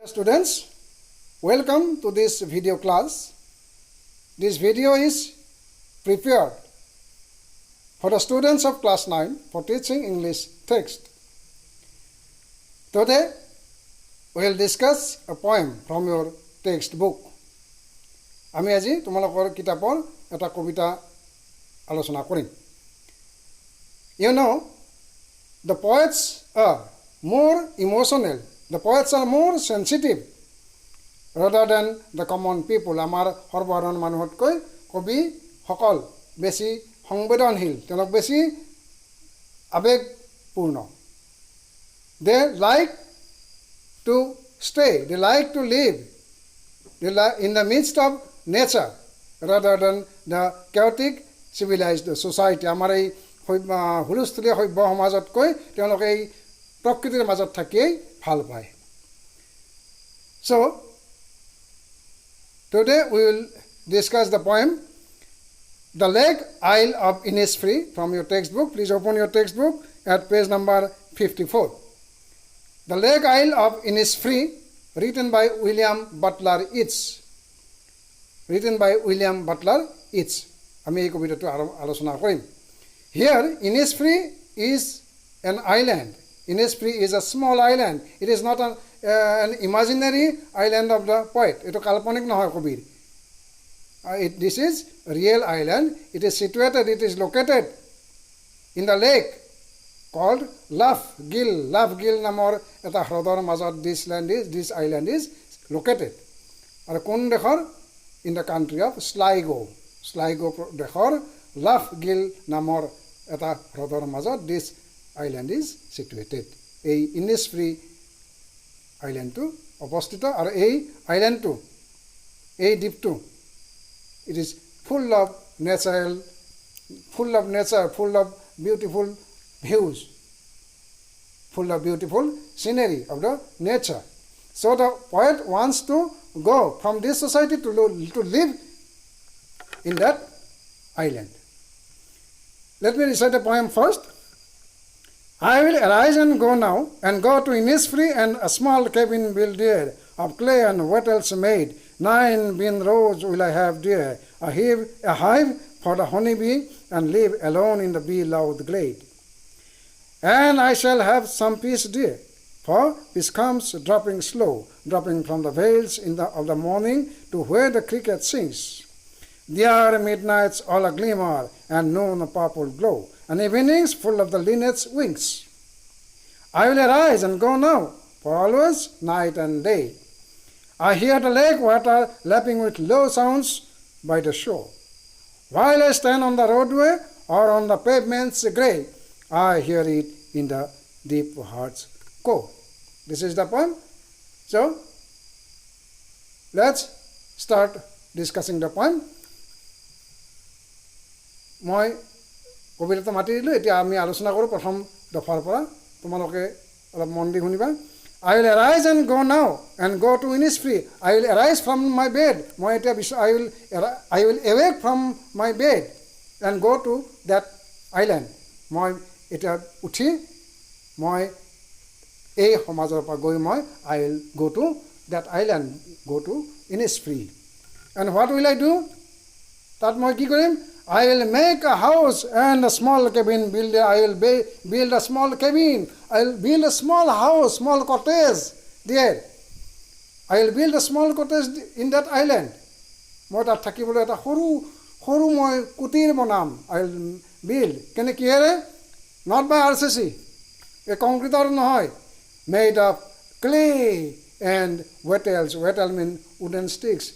Students, welcome to this video class. This video is prepared for the students of class 9 for teaching English text. Today, we will discuss a poem from your textbook. আমি আজি তোমালোকৰ কিতাপৰ এটা কবিতা আলোচনা কৰিম. You know, the poets are more emotional. The poets are more sensitive rather than the common people. আমাৰ সৰ্বসাধাৰণ মানুহতকৈ কবি সকল বেছি সংবেদনশীল, তেওঁলোক বেছি আবেগপূৰ্ণ. They like to stay, they like to live in the midst of nature rather than the chaotic civilized society. আমাৰ এই হুলস্থুলীয়া সভ্য সমাজতকৈ তেওঁলোকে এই প্ৰকৃতিৰ মাজত থাকিয়েই ভাল পায়. So, today we will discuss the poem The Lake Isle of Innisfree from your textbook. Please open your textbook at page number 54. The Lake Isle of Innisfree, written by William Butler Yeats. Written by William Butler Yeats. আমি এই কবিতাটো আলোচনা কৰিম. Here, Innisfree is an island. Innisfree is a small island. It is not an imaginary island of the poet. It is kalpanik nohoy kobir. This is a real island. It is situated, it is located in the lake called Lough Gill. Lough Gill namor eta hrodor mazot this island is located. Ar kon dekhor? In the country of Sligo. Sligo dekhor Lough Gill namor eta hrodor mazot this island is situated. এই Innisfree islandটো অৱস্থিত আৰু এই আইল্যান্ডটো এই দ্বীপটো it is full of nature, full of beautiful views, full of beautiful scenery of the nature. So the poet wants to go from this society to live in that island. Let me recite the poem first. I will arise and go now, and go to Innisfree, and a small cabin build there, of clay and what else made. 9 bin rows will I have there, a hive for the honeybee, and live alone in the bee-loud glade. And I shall have some peace there, for peace comes dropping slow, dropping from the vales of the morning to where the cricket sings. There midnights all a glimmer, and noon a purple glow, and evenings full of the linnet's wings. I will arise and go now, for always night and day. I hear the lake water lapping with low sounds by the shore. While I stand on the roadway or on the pavement's grey, I hear it in the deep heart's core. This is the poem. So, let's start discussing the poem. মই কবিতাটো মাতি দিলোঁ, এতিয়া আমি আলোচনা কৰোঁ প্ৰথম দফাৰ পৰা. তোমালোকে অলপ মন দি শুনিবা. I will arise and go now and go to Innisfree. I will arise from my bed. মই এতিয়া I will awake from my bed and go to that island. মই এতিয়া উঠি মই এই সমাজৰ পৰা গৈ মই I will go to that island, go to Innisfree. And what will I do? তাত মই কি কৰিম? I will make a house and a small cabin build. I will build a small cabin. I will build a small house, small cottage there. I will build a small cottage in that island. মই তাত থাকিবলৈ এটা সৰু মই কুটিৰ বনাম. I will build. কেনে কিহেৰে? Not by RCC. এই কংক্ৰিটৰ নহয়. Made of clay and what else? What else mean wooden sticks.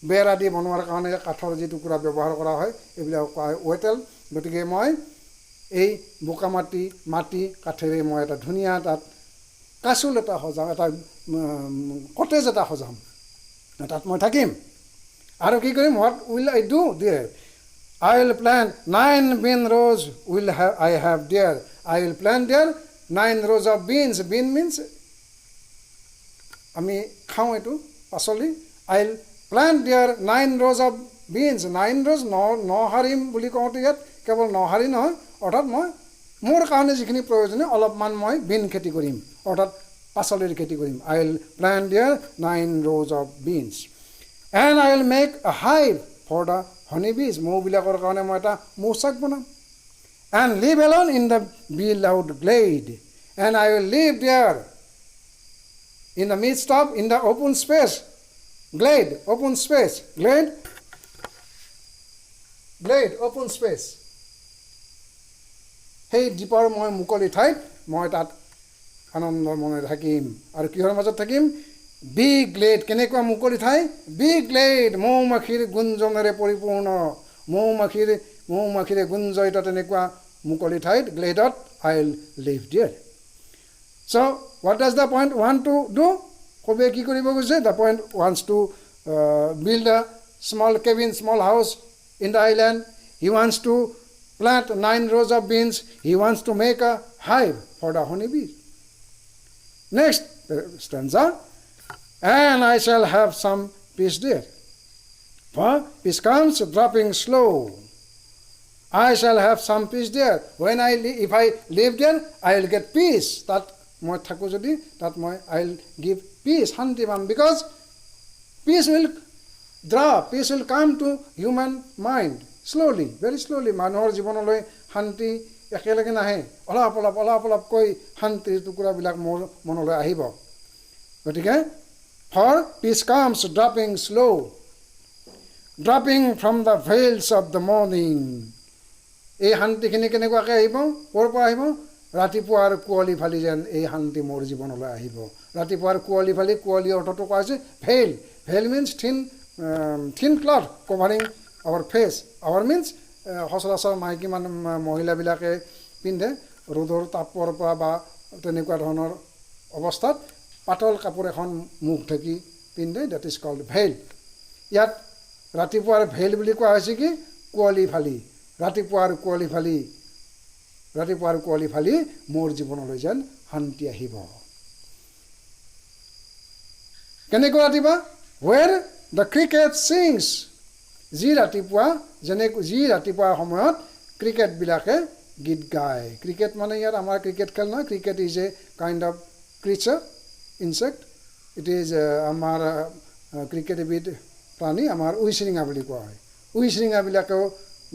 বেৰা দি বনোৱাৰ কাৰণে কাঠৰ যি টুকুৰা ব্যৱহাৰ কৰা হয় এইবিলাক ৱেটেল. গতিকে মই এই বোকা মাটি কাঠেৰে মই এটা ধুনীয়া তাত কাচুল এটা সজাম, এটা কটেজ এটা সজাম, তাত মই থাকিম. আৰু কি কৰিম? What will I do there? I will plant 9 bean rows I have there. I will plant there 9 rows of beans. Bean means আমি খাওঁ এইটো পাচলি. I will plant there 9 rows of beans. 9 rows নহাৰিম বুলি কওঁতে ইয়াত কেৱল নহাৰি নহয়, অৰ্থাৎ মই মোৰ কাৰণে যিখিনি প্ৰয়োজনীয় অলপমান মই বিন খেতি কৰিম, অৰ্থাৎ পাচলিৰ খেতি কৰিম। I will plant there 9 rows of beans. And I will make a hive for the honeybees. মৌবিলাকৰ কাৰণে মই এটা মৌচাক বনাম। And live alone in the beloved glade. And I will live there in the midst of, in the open space. Glade, open space. Glade, open space. সেই দ্বীপৰ মই মুকলি ঠাইত মই তাত আনন্দ মনেৰে থাকিম। আৰু কিহৰ মাজত থাকিম? বি গ্লেড। কেনেকুৱা মুকলি ঠাই? বি গ্লেড, মৌমাখিৰ গুঞ্জনেৰে পৰিপূৰ্ণ। মৌমাখিৰে গুঞ্জৰিত তেনেকুৱা মুকলি ঠাইত, গ্লেডত I will live there. So' what does the point want to do? কবিয়ে কি কৰিব গৈছে? The point wants to build a small cabin, small house in the island. He wants to plant 9 rows of beans. He wants to make a hive for the honeybees. Next stanza. And I shall have some peace there. For peace comes dropping slow. I shall have some peace there. If I live there, I will get peace. That moi thaku jodi, that moi I will give peace, shanti pam, because peace will come to human mind. Slowly, very slowly. মানুহৰ জীৱনলৈ শান্তি একেলগে নাহে, অলপ অলপকৈ শান্তিৰ টুকুৰাবিলাক মোৰ মনলৈ আহিব। গতিকে for peace comes dropping slow, dropping from the veils of the morning. এই শান্তিখিনি কেনেকুৱাকৈ আহিব? ক'ৰ পৰা আহিব? ৰাতিপুৱাৰ কুঁৱলী ফালি যেন এই শান্তি মোৰ জীৱনলৈ আহিব। ৰাতিপুৱাৰ কুঁৱলী ফালি, কুঁৱলী অৰ্থটো কোৱা হৈছে ভেইল। ভেইল মিনছ থিন cloth covering our face. Our means সচৰাচৰ মাইকী মহিলাবিলাকে পিন্ধে ৰ'দৰ তাপৰ পৰা বা তেনেকুৱা ধৰণৰ অৱস্থাত পাতল কাপোৰ এখন মুখ ঢাকি পিন্ধে, ডেট ইজ কল্ড ভেইল। ইয়াত ৰাতিপুৱাৰ ভেইল বুলি কোৱা হৈছে কি? কুঁৱলী ফালি। ৰাতিপুৱাৰ কুঁৱলী ফালি মোৰ জীৱনলৈ যেন শান্তি আহিব। কেনেকুৱা ৰাতিপুৱা? where the cricket sings. যি ৰাতিপুৱা সময়ত ক্ৰিকেটবিলাকে গীত গায়। ক্ৰিকেট মানে ইয়াত আমাৰ ক্ৰিকেট খেল নহয়। Cricket is a kind of creature, insect. It is আমাৰ ক্ৰিকেট এবিধ প্ৰাণী, আমাৰ উইচিৰিঙা বুলি কোৱা হয়। উইচিৰিঙাবিলাকেও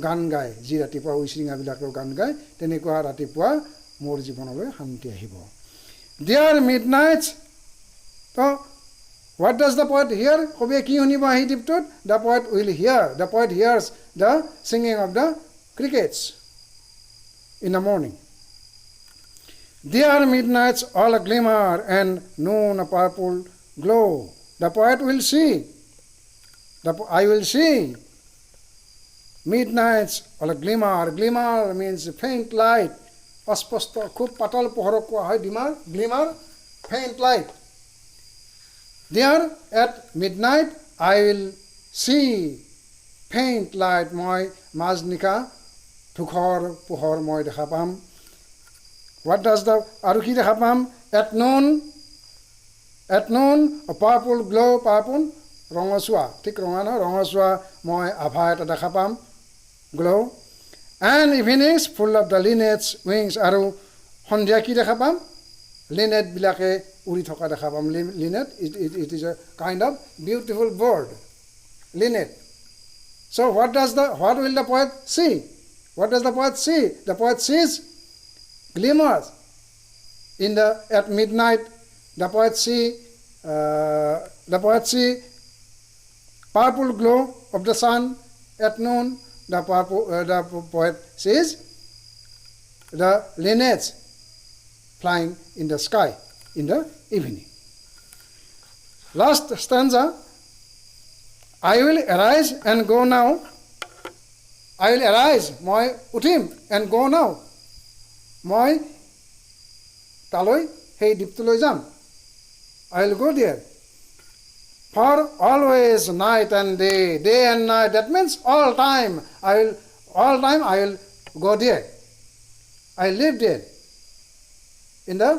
গান গায়। যি ৰাতিপুৱা উইচিৰিঙাবিলাকেও গান গায়, তেনেকুৱা ৰাতিপুৱা মোৰ জীৱনলৈ শান্তি আহিব। Dear midnights. তো what does the poet hear? কবিয়ে কি শুনিব আহি দ্বীপটোত? The poet hears the singing of the crickets in the morning. Dear midnights all a glimmer and noon a purple glow. The poet will see. I will see. Midnights all a glimmer. Glimmer means faint light. অস্পষ্ট, খুব পাতল পোহৰক কোৱা হয় glimmer, faint light. There at midnight I will see faint light. মই মাজনিশা ধূসৰ পোহৰ মই দেখা পাম। What does the আৰু কি দেখা পাম? At noon a purple glow. purple ৰঙচুৱা, ঠিক ৰঙা নহয়, ৰঙচুৱা মই আভা এটা দেখা পাম, glow. And evenings full of the linnets wings. আৰু সন্ধিয়া কি দেখা পাম? লিনেটবিলাকে উৰি থকা দেখা পাম। Linnet it is a kind of beautiful bird, linnet. So what will the poet see? What does the poet see? The poet sees glimmers at midnight. The poet see purple glow of the sun. At noon the poet sees the linnets flying in the sky in the evening. Last stanza. I will arise and go now. I will arise, মই উঠিম, and go now, মই তালৈ সেই দ্বীপটোলৈ যাম। I will go there. For always night and day and night, that means all time I will go there. I live there in the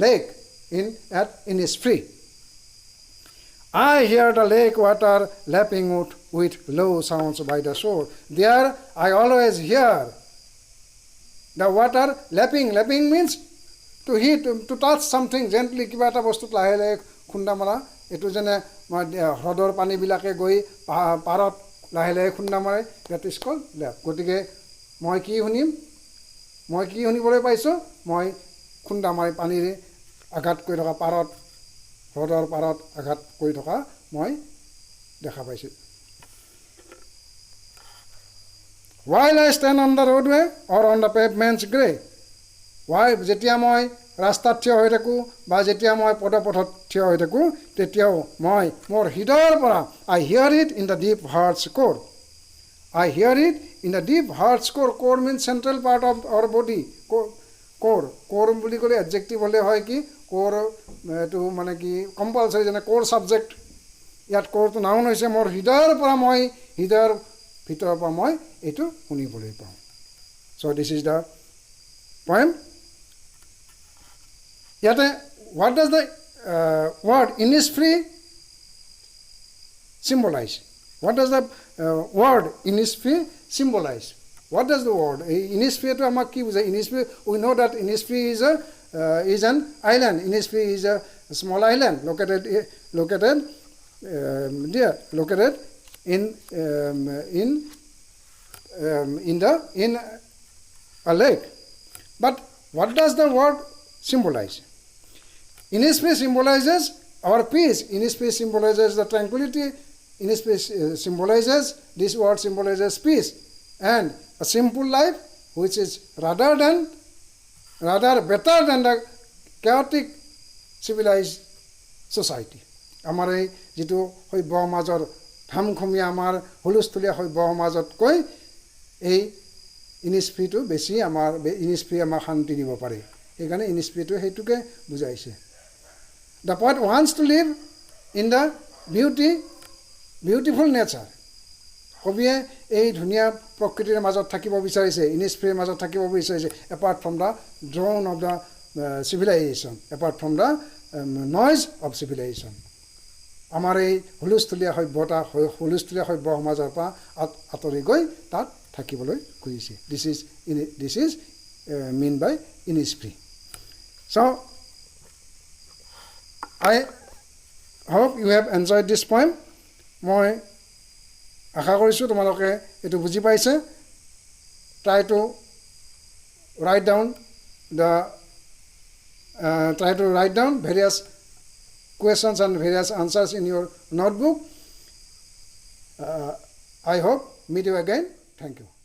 lake in Innisfree. I hear the lake water lapping with low sounds by the shore. There I always hear the water lapping. Lapping means to hit to touch something gently কিবা এটা বস্তুত লাহে লাহে খুন্দা মৰা এইটো যেনে হ্ৰদৰ পানীবিলাকে গৈ পাৰত লাহে লাহে খুন্দা মাৰে ডেট ইজ কল্ড লেপ গতিকে মই কি শুনিম মই কি শুনিবলৈ পাইছোঁ মই খুন্দা মাৰি পানীৰে আঘাত কৰি থকা পাৰত হ্ৰদৰ পাৰত আঘাত কৰি থকা মই দেখা পাইছোঁ While I stand on the roadway or on the pavement's grey, যেতিয়া মই ৰাস্তাত থিয় হৈ থাকোঁ বা যেতিয়া মই পদপথত থিয় হৈ থাকোঁ তেতিয়াও মই মোৰ হৃদয়ৰ পৰা I hear it in the deep heart's core. I hear it in the deep heart's core. Core means central part of our body. Core বুলি ক'লে adjective হ'লে হয় কি core এইটো মানে কি কম্পালচৰি যেনে core subject ইয়াত coreটো noun হৈছে মোৰ হৃদয়ৰ পৰা মই হৃদয়ৰ ভিতৰৰ পৰা মই এইটো শুনিবলৈ পাওঁ so this is the poem ইয়াতে what does the word Innisfree symbolize what does the word Innisfree symbolize what does the word Innisfree to amak ki bujai Innisfree we know that Innisfree is an island Innisfree is a small island located in a lake but what does the word symbolize Innisfree symbolizes our peace Innisfree symbolizes the tranquility Innisfree symbolizes this word symbolizes peace and a simple life which is rather better than the chaotic civilized society আমাৰ এই যেটো সভ্য সমাজৰ ধামখমীয়া আমাৰ হুলস্থুলীয়া সভ্য সমাজতকৈ এই Innisfreeটো বেছি আমাৰ Innisfree আমাৰ শান্তি দিব পাৰে সেইকাৰণে Innisfreeটো হেতুকে বুজাইছে The poet wants to live in the beautiful nature কবিয়ে এই ধুনীয়া প্ৰকৃতিৰ মাজত থাকিব বিচাৰিছে Innisfreeৰ মাজত থাকিব বিচাৰিছে apart from the drone of the civilization apart from the noise of civilization আমাৰ এই হুলস্থুলীয়া সভ্যতা হুলস্থুলীয়া সভ্য সমাজৰ পৰা আঁতৰি গৈ তাত থাকিবলৈ খুজিছে this is mean by Innisfree so I hope you have enjoyed this poem মই আশা কৰিছোঁ তোমালোকে এটো বুজি পাইছে try to write down various questions and various answers in your notebook I hope meet you again thank you